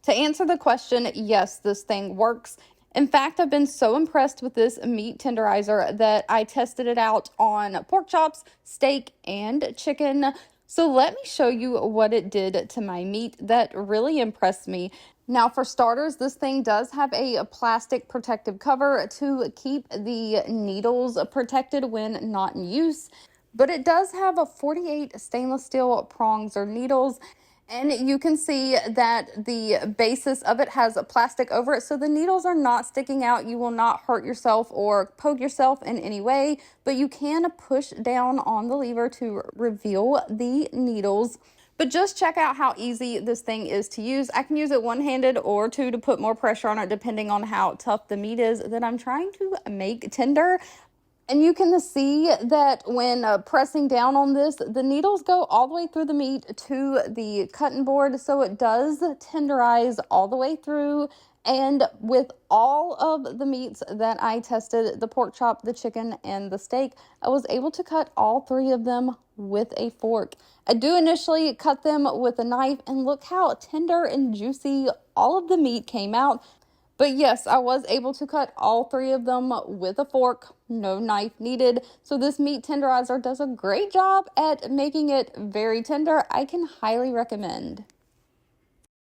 To answer the question, yes, this thing works. In fact, I've been so impressed with this meat tenderizer that I tested it out on pork chops, steak, and chicken. So let me show you what it did to my meat that really impressed me. Now, for starters, this thing does have a plastic protective cover to keep the needles protected when not in use. But it does have a 48 stainless steel prongs or needles. And you can see that the basis of it has a plastic over it, so the needles are not sticking out. You will not hurt yourself or poke yourself in any way, but you can push down on the lever to reveal the needles. But just check out how easy this thing is to use. I can use it one-handed or two to put more pressure on it, depending on how tough the meat is that I'm trying to make tender. And you can see that when pressing down on this, the needles go all the way through the meat to the cutting board. So it does tenderize all the way through. And with all of the meats that I tested, the pork chop, the chicken, and the steak, I was able to cut all three of them with a fork. I do initially cut them with a knife, and look how tender and juicy all of the meat came out. But yes, I was able to cut all three of them with a fork, no knife needed. So this meat tenderizer does a great job at making it very tender. I can highly recommend.